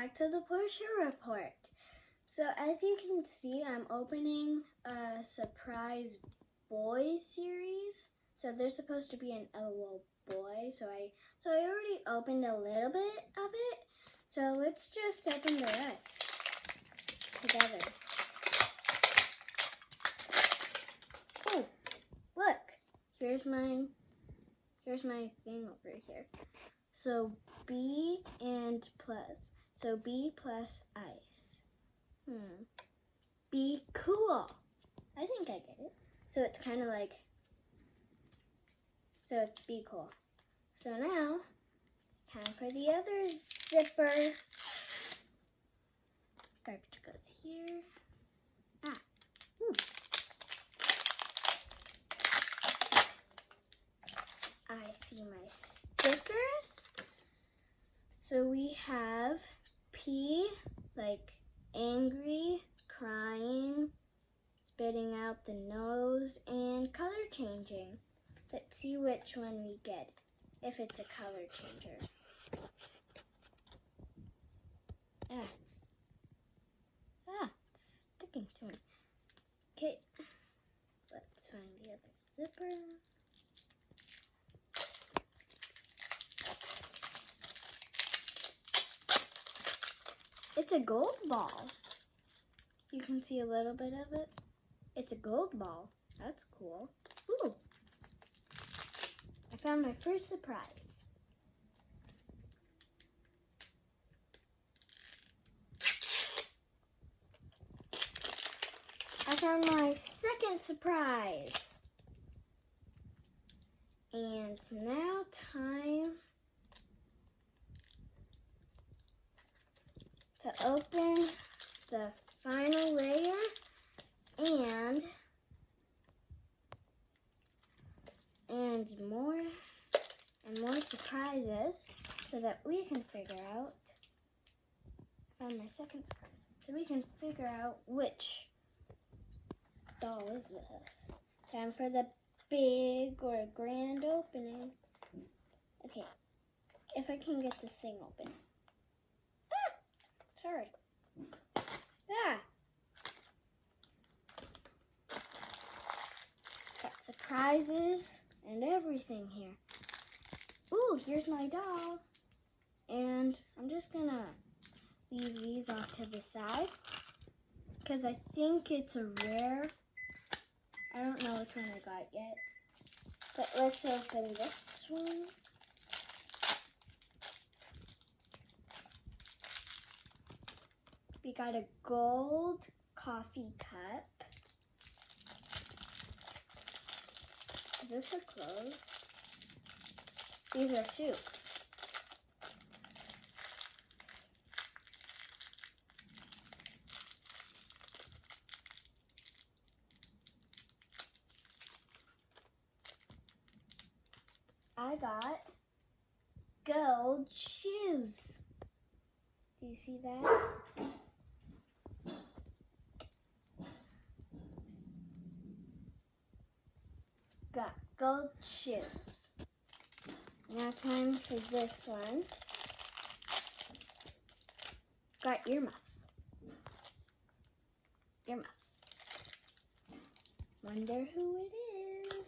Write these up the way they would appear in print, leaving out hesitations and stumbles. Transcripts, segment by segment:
back to the Portia Report. So as you can see, I'm opening a surprise boy series. So there's supposed to be an LOL boy. So I already opened a little bit of it. So let's just open the rest together. Oh, look. Here's my thing over here. So B and plus. So B plus ice. Be cool. I think I get it. So it's kind of like, so it's be cool. So now it's time for the other zipper. Garbage goes here. I see my stickers. So we have P, like angry, crying, spitting out the nose, and color changing. Let's see which one we get, if it's a color changer. It's sticking to me. Okay, let's find the other zipper. It's a gold ball. You can see a little bit of it. It's a gold ball. That's cool. Ooh. I found my first surprise. I found my second surprise. And it's now time to open the final layer and more surprises so that we can figure out. I found my second surprise. So we can figure out which doll is this. Time for the big or grand opening. Okay, if I can get this thing open. It's hard. Got surprises and everything here. Ooh, here's my doll. And I'm just gonna leave these off to the side because I think it's a rare. I don't know which one I got yet. But let's open this one. We got a gold coffee cup. Is this for clothes? These are shoes. I got gold shoes. Do you see that? Got gold shoes. Now time for this one. Got earmuffs. Earmuffs. Wonder who it is.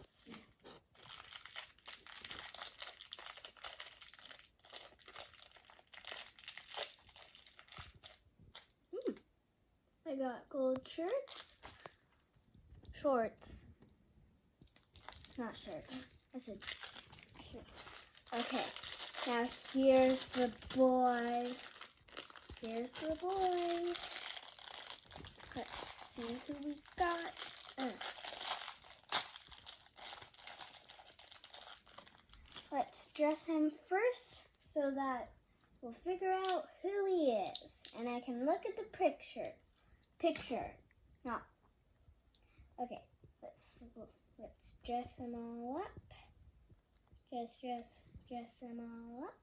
I got gold shirts. Shorts. Not shirt. I said shirt. Okay. Now here's the boy. Here's the boy. Let's see who we got. Let's dress him first so that we'll figure out who he is. And I can look at the picture. Not. Okay. Let's dress them all up. Dress them all up.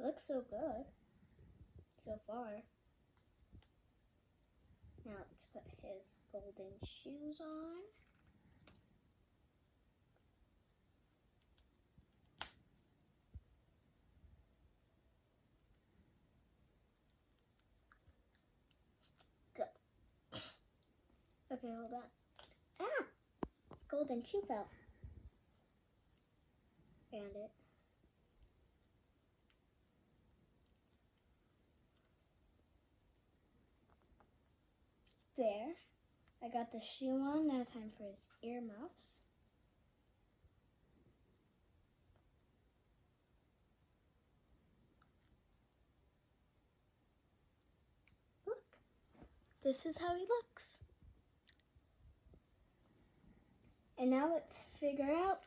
Looks so good. so far. Now let's put his golden shoes on. Go. Okay, hold on. Ah! Golden shoe fell. Found it. There. I got the shoe on. Now time for his earmuffs. Look. This is how he looks. And now let's figure out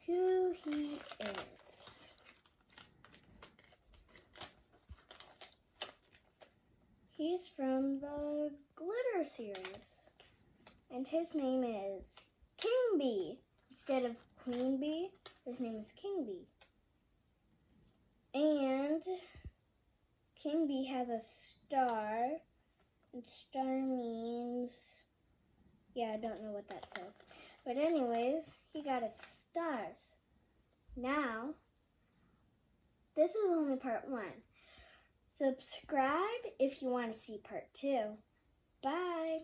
who he is. He's from the Glitter series. And his name is King Bee. Instead of Queen Bee, his name is King Bee. And King Bee has a star. And star means, yeah, I don't know what that says. But anyways, he got his stars. Now, this is only part 1. Subscribe if you want to see part 2. Bye.